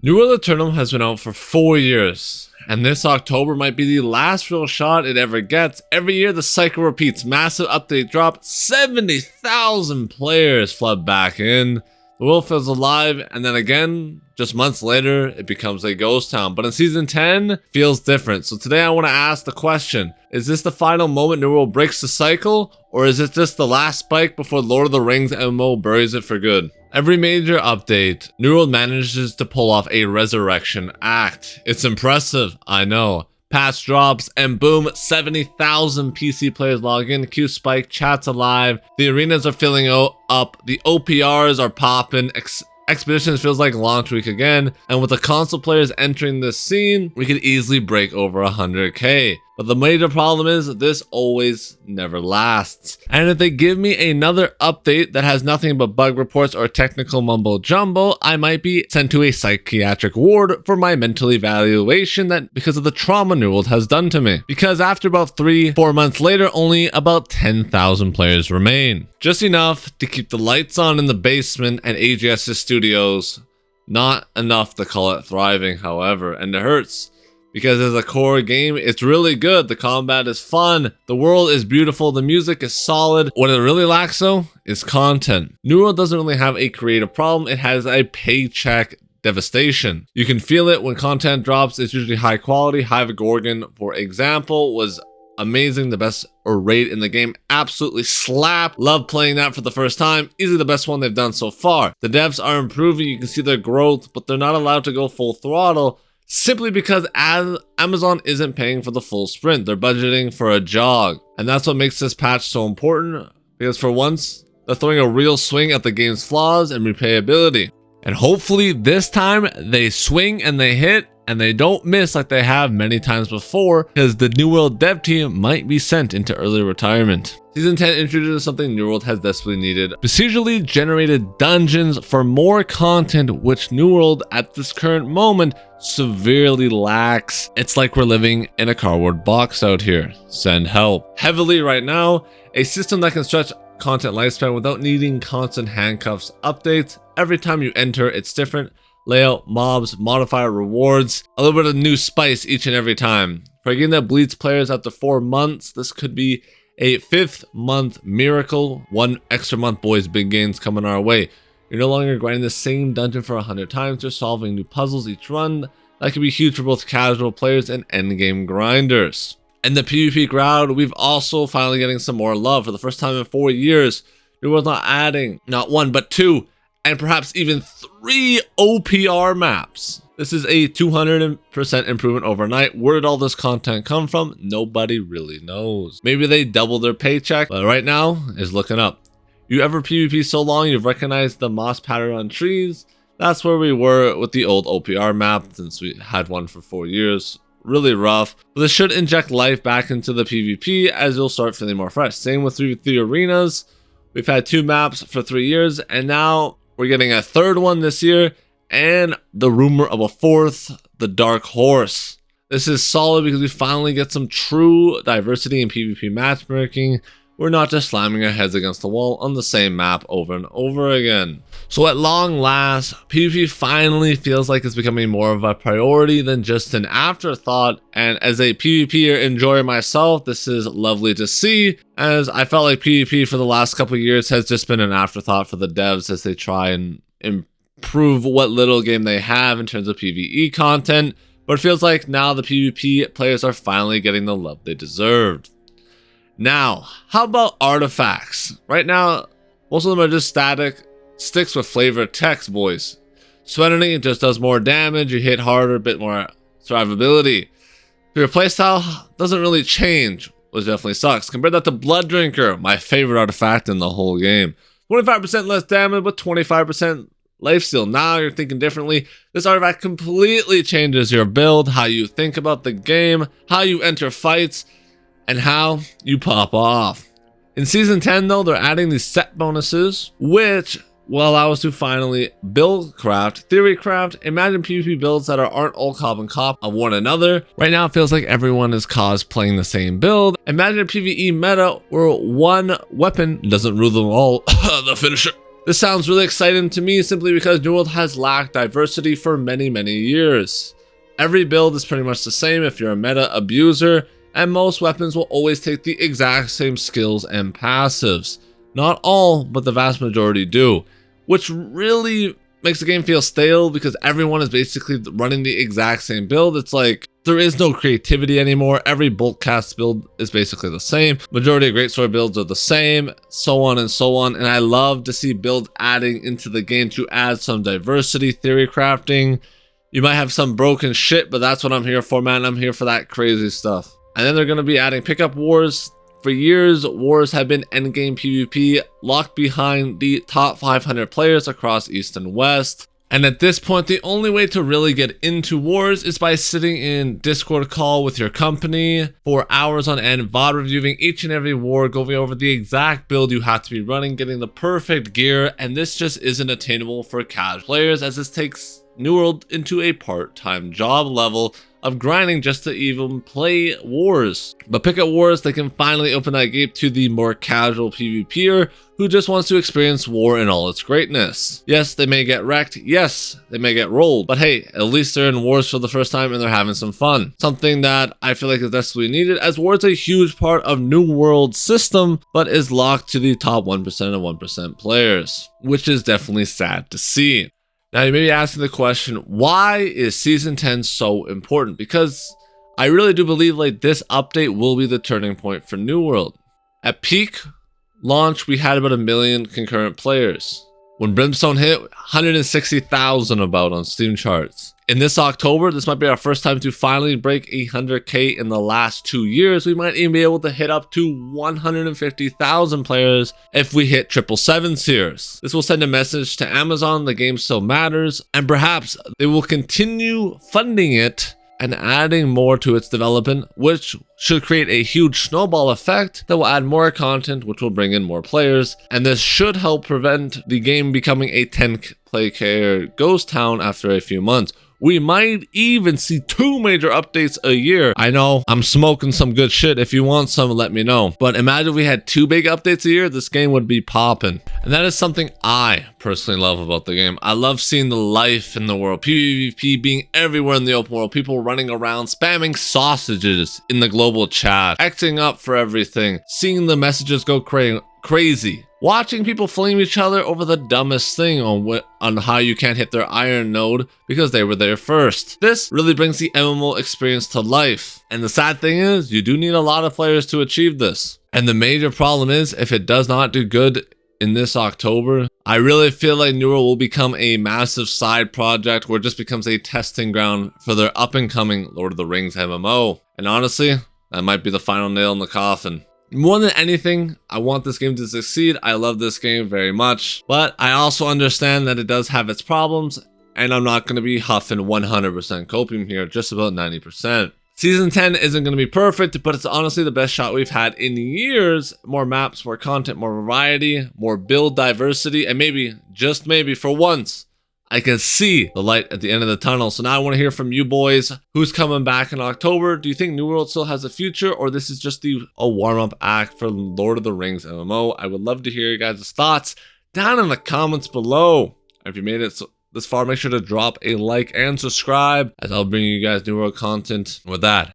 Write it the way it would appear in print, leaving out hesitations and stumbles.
New World Aeternum has been out for 4 years, and this October might be the last real shot it ever gets. Every year the cycle repeats, massive update drop, 70,000 players flood back in, the world feels alive, and then again, just months later, it becomes a ghost town. But in Season 10, feels different. So today I want to ask the question, is this the final moment New World breaks the cycle, or is it just the last spike before Lord of the Rings MMO buries it for good? Every major update, New World manages to pull off a resurrection act. It's impressive, I know. Patch drops, and boom, 70,000 PC players log in, queue spike, chat's alive, the arenas are filling up, the OPRs are popping, Expeditions feels like launch week again, and with the console players entering this scene, we could easily break over 100k. But the major problem is this always never lasts. And if they give me another update that has nothing but bug reports or technical mumbo jumbo, I might be sent to a psychiatric ward for my mental evaluation that because of the trauma New World has done to me. Because after about 3-4 months later, only about 10,000 players remain. Just enough to keep the lights on in the basement and AGS's studios. Not enough to call it thriving, however, and it hurts. Because as a core game, it's really good, the combat is fun, the world is beautiful, the music is solid. What it really lacks though, is content. New World doesn't really have a creative problem, it has a paycheck devastation. You can feel it when content drops, it's usually high quality. Hive Gorgon, for example, was amazing, the best rate in the game, absolutely slap. Love playing that for the first time, easily the best one they've done so far. The devs are improving, you can see their growth, but they're not allowed to go full throttle. Simply because Amazon isn't paying for the full sprint, they're budgeting for a jog. And that's what makes this patch so important, because for once, they're throwing a real swing at the game's flaws and replayability. And hopefully this time, they swing and they hit, and they don't miss like they have many times before, because the New World dev team might be sent into early retirement. Season 10 introduces something New World has desperately needed. Procedurally generated dungeons for more content, which New World at this current moment severely lacks. It's like we're living in a cardboard box out here. Send help. Heavily right now, a system that can stretch content lifespan without needing constant handcuffs updates. Every time you enter, it's different. Layout, mobs, modifier, rewards, a little bit of new spice each and every time. For a game that bleeds players after 4 months, this could be a 5th month miracle. 1 extra month, boys, big gains coming our way. You're no longer grinding the same dungeon for 100 times, you're solving new puzzles each run. That could be huge for both casual players and endgame grinders. And the PvP crowd, we've also finally getting some more love. For the first time in 4 years, New World's not adding not 1 but 2 and perhaps even 3 OPR maps. This is a 200% improvement overnight. Where did all this content come from? Nobody really knows. Maybe they doubled their paycheck, but right now is looking up. You ever PvP so long you've recognized the moss pattern on trees? That's where we were with the old OPR map since we had one for 4 years. Really rough, but this should inject life back into the PvP as you'll start feeling more fresh. Same with the arenas. We've had 2 maps for 3 years, and now we're getting a 3rd one this year, and the rumor of a 4th, the Dark Horse. This is solid because we finally get some true diversity in PvP matchmaking. We're not just slamming our heads against the wall on the same map over and over again. So at long last, PvP finally feels like it's becoming more of a priority than just an afterthought. And as a PvPer enjoyer myself, this is lovely to see, as I felt like PvP for the last couple of years has just been an afterthought for the devs as they try and improve what little game they have in terms of PvE content. But it feels like now the PvP players are finally getting the love they deserved. Now, how about artifacts? Right now, most of them are just static sticks with flavored text, boys. Serenity just does more damage, you hit harder, a bit more survivability. Your playstyle doesn't really change, which definitely sucks. Compare that to Blood Drinker, my favorite artifact in the whole game. 25% less damage, but 25% lifesteal. Now you're thinking differently. This artifact completely changes your build, how you think about the game, how you enter fights, and how you pop off. In Season 10 though, they're adding these set bonuses, which will allow us to finally build craft, theory craft, imagine PvP builds that aren't all carbon cop of one another. Right now it feels like everyone is cosplaying the same build. Imagine a PvE meta where one weapon doesn't rule them all, the finisher. This sounds really exciting to me simply because New World has lacked diversity for many years. Every build is pretty much the same if you're a meta abuser, and most weapons will always take the exact same skills and passives. Not all, but the vast majority do, which really makes the game feel stale because everyone is basically running the exact same build. It's like there is no creativity anymore. Every bolt cast build is basically the same. Majority of great sword builds are the same, so on and so on. And I love to see builds adding into the game to add some diversity, theory crafting. You might have some broken shit, but that's what I'm here for, man. I'm here for that crazy stuff. And then they're going to be adding pickup wars. For years, wars have been endgame PvP, locked behind the top 500 players across East and West. And at this point, the only way to really get into wars is by sitting in Discord call with your company for hours on end, VOD reviewing each and every war, going over the exact build you have to be running, getting the perfect gear, and this just isn't attainable for casual players, as this takes New World into a part-time job level of grinding just to even play wars. But pickup wars, they can finally open that gate to the more casual PvPer who just wants to experience war in all its greatness. Yes, they may get wrecked. Yes, they may get rolled. But hey, at least they're in wars for the first time and they're having some fun. Something that I feel like is desperately needed, as war is a huge part of New World's system, but is locked to the top 1% of 1% players, which is definitely sad to see. Now you may be asking the question, why is Season 10 so important? Because I really do believe like this update will be the turning point for New World. At peak launch, we had about 1 million concurrent players. When Brimstone hit, 160,000 about on Steam charts. In this October, this might be our first time to finally break 100k in the last 2 years. We might even be able to hit up to 150,000 players if we hit 777 tiers. This will send a message to Amazon the game still matters, and perhaps they will continue funding it and adding more to its development, which should create a huge snowball effect that will add more content, which will bring in more players, and this should help prevent the game becoming a 10-player ghost town after a few months. We might even see 2 major updates a year. I know I'm smoking some good shit. If you want some, let me know. But imagine if we had 2 big updates a year, this game would be popping. And that is something I personally love about the game. I love seeing the life in the world. PvP being everywhere in the open world. People running around, spamming sausages in the global chat. Xing up for everything. Seeing the messages go crazy. Watching people flame each other over the dumbest thing on how you can't hit their iron node because they were there first. This really brings the MMO experience to life. And the sad thing is, you do need a lot of players to achieve this. And the major problem is, if it does not do good in this October, I really feel like New World will become a massive side project where it just becomes a testing ground for their up-and-coming Lord of the Rings MMO. And honestly, that might be the final nail in the coffin. More than anything, I want this game to succeed. I love this game very much, but I also understand that it does have its problems, and I'm not going to be huffing 100% copium here, just about 90%. Season 10 isn't going to be perfect, but it's honestly the best shot we've had in years. More maps, more content, more variety, more build diversity, and maybe, just maybe for once, I can see the light at the end of the tunnel. So now I want to hear from you boys. Who's coming back in October? Do you think New World still has a future, or this is just a warm-up act for Lord of the Rings MMO? I would love to hear your guys' thoughts down in the comments below. If you made it this far, make sure to drop a like and subscribe, as I'll bring you guys New World content. With that,